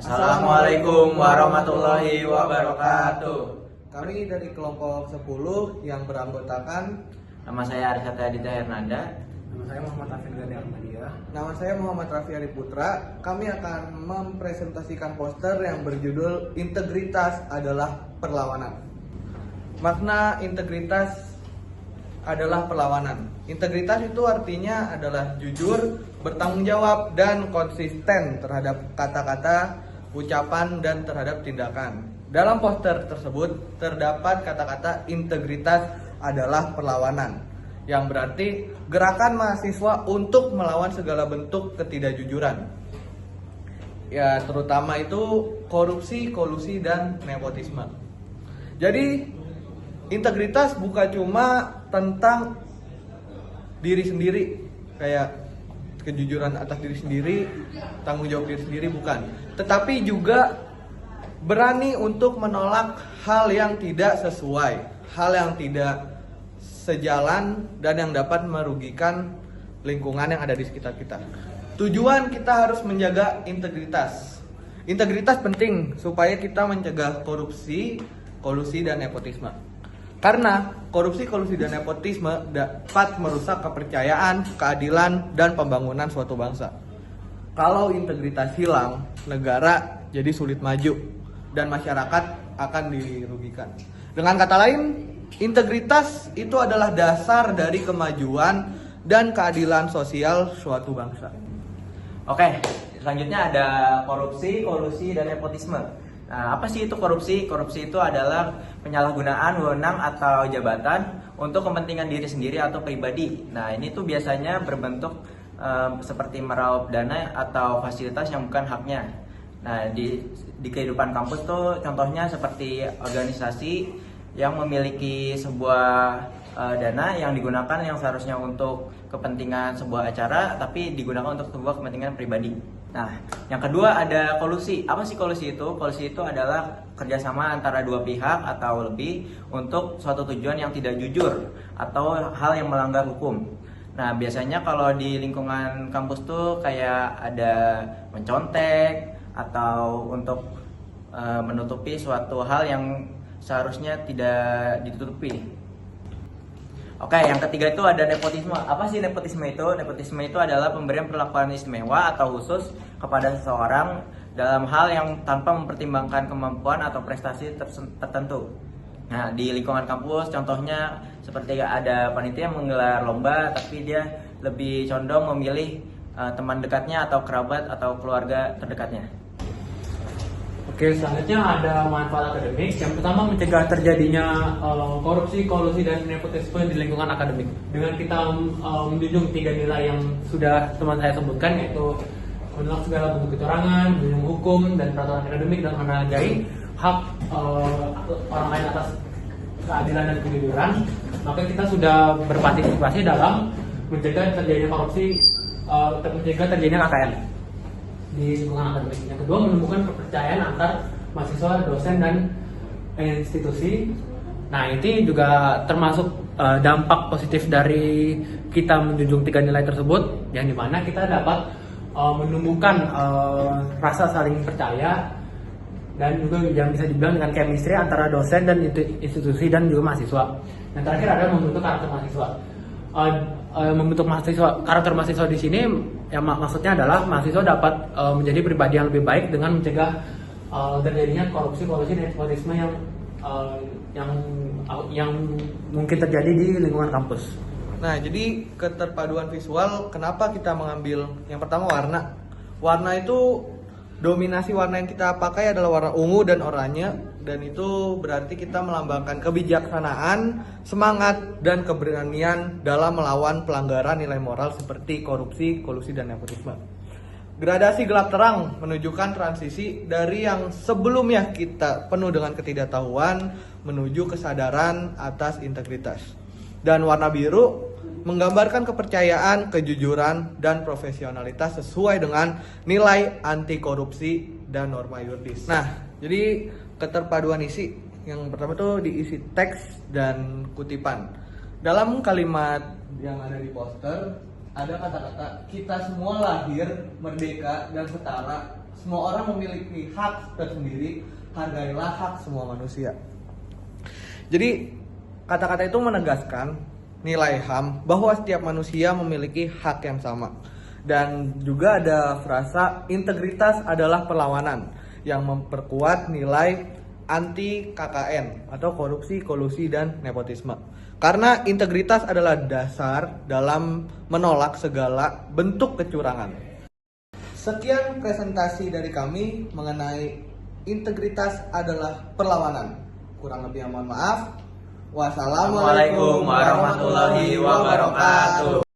Assalamualaikum warahmatullahi wabarakatuh. Kami dari kelompok 10 yang beranggotakan Nama saya Arisata Aditya Hernanda. Nama saya Muhammad Afin Gani Ahmadiyah. Nama saya Muhammad Raffi Ari Putra. Kami akan mempresentasikan poster yang berjudul Integritas adalah Perlawanan. Makna integritas adalah perlawanan. Integritas itu artinya adalah jujur, bertanggung jawab, dan konsisten terhadap kata-kata, ucapan, dan terhadap tindakan. Dalam poster tersebut terdapat kata-kata integritas adalah perlawanan, yang berarti gerakan mahasiswa untuk melawan segala bentuk ketidakjujuran. Ya, terutama itu korupsi, kolusi, dan nepotisme. Jadi integritas bukan cuma tentang diri sendiri, kayak kejujuran atas diri sendiri, tanggung jawab diri sendiri, bukan. Tetapi juga berani untuk menolak hal yang tidak sesuai, hal yang tidak sejalan, dan yang dapat merugikan lingkungan yang ada di sekitar kita. Tujuan kita harus menjaga integritas. Integritas penting supaya kita mencegah korupsi, kolusi, dan nepotisme. Karena korupsi, kolusi, dan nepotisme dapat merusak kepercayaan, keadilan, dan pembangunan suatu bangsa. Kalau integritas hilang, negara jadi sulit maju dan masyarakat akan dirugikan. Dengan kata lain, integritas itu adalah dasar dari kemajuan dan keadilan sosial suatu bangsa. Oke, selanjutnya ada korupsi, kolusi, dan nepotisme. Nah, apa sih itu korupsi? Korupsi itu adalah penyalahgunaan wewenang atau jabatan untuk kepentingan diri sendiri atau pribadi. Nah, ini tuh biasanya berbentuk seperti meraup dana atau fasilitas yang bukan haknya. Nah, di kehidupan kampus tuh contohnya seperti organisasi yang memiliki sebuah dana yang digunakan yang seharusnya untuk kepentingan sebuah acara, tapi digunakan untuk sebuah kepentingan pribadi. Nah, yang kedua ada kolusi. Apa sih kolusi itu? Kolusi itu adalah kerjasama antara dua pihak atau lebih untuk suatu tujuan yang tidak jujur atau hal yang melanggar hukum. Nah, biasanya kalau di lingkungan kampus tuh kayak ada mencontek atau untuk menutupi suatu hal yang seharusnya tidak ditutupi. Oke, yang ketiga itu ada nepotisme. Apa sih nepotisme itu? Nepotisme itu adalah pemberian perlakuan istimewa atau khusus kepada seseorang dalam hal yang tanpa mempertimbangkan kemampuan atau prestasi tertentu. Nah, di lingkungan kampus contohnya seperti ada panitia menggelar lomba, tapi dia lebih condong memilih teman dekatnya atau kerabat atau keluarga terdekatnya. Oke, selanjutnya ada manfaat akademik. Yang pertama, mencegah terjadinya korupsi, kolusi, dan nepotisme di lingkungan akademik. Dengan kita menjunjung 3 nilai yang sudah teman saya sebutkan, yaitu menolak segala bentuk kecurangan, menjunjung hukum dan peraturan akademik, dan menghargai hak orang lain atas keadilan dan kejujuran, maka kita sudah berpartisipasi dalam mencegah terjadinya korupsi, mencegah terjadinya KKN di lingkungan akademik. Yang kedua, menemukan kepercayaan antar mahasiswa, dosen, dan institusi. Nah, ini juga termasuk dampak positif dari kita menjunjung 3 nilai tersebut, yang dimana kita dapat menumbuhkan rasa saling percaya dan juga yang bisa dibilang dengan chemistry antara dosen dan institusi dan juga mahasiswa. Yang terakhir adalah membentuk karakter mahasiswa. Membentuk karakter mahasiswa di sini yang maksudnya adalah mahasiswa dapat menjadi pribadi yang lebih baik dengan mencegah terjadinya korupsi, kolusi, dan nepotisme yang mungkin terjadi di lingkungan kampus. Nah, jadi keterpaduan visual, kenapa kita mengambil yang pertama warna? Warna itu, dominasi warna yang kita pakai adalah warna ungu dan oranye, dan itu berarti kita melambangkan kebijaksanaan, semangat, dan keberanian dalam melawan pelanggaran nilai moral seperti korupsi, kolusi, dan nepotisme. Gradasi gelap terang menunjukkan transisi dari yang sebelumnya kita penuh dengan ketidaktahuan menuju kesadaran atas integritas. Dan warna biru menggambarkan kepercayaan, kejujuran, dan profesionalitas sesuai dengan nilai anti korupsi dan norma yuridis. Nah, jadi keterpaduan isi yang pertama tuh diisi teks dan kutipan. Dalam kalimat yang ada di poster ada kata-kata kita semua lahir merdeka dan setara semua orang memiliki hak tersendiri, hargailah hak semua manusia. Jadi kata-kata itu menegaskan nilai HAM bahwa setiap manusia memiliki hak yang sama. Dan juga ada frasa integritas adalah perlawanan yang memperkuat nilai anti KKN atau korupsi, kolusi, dan nepotisme. Karena integritas adalah dasar dalam menolak segala bentuk kecurangan. Sekian presentasi dari kami mengenai integritas adalah perlawanan. Kurang lebih mohon maaf. Wassalamualaikum warahmatullahi wabarakatuh.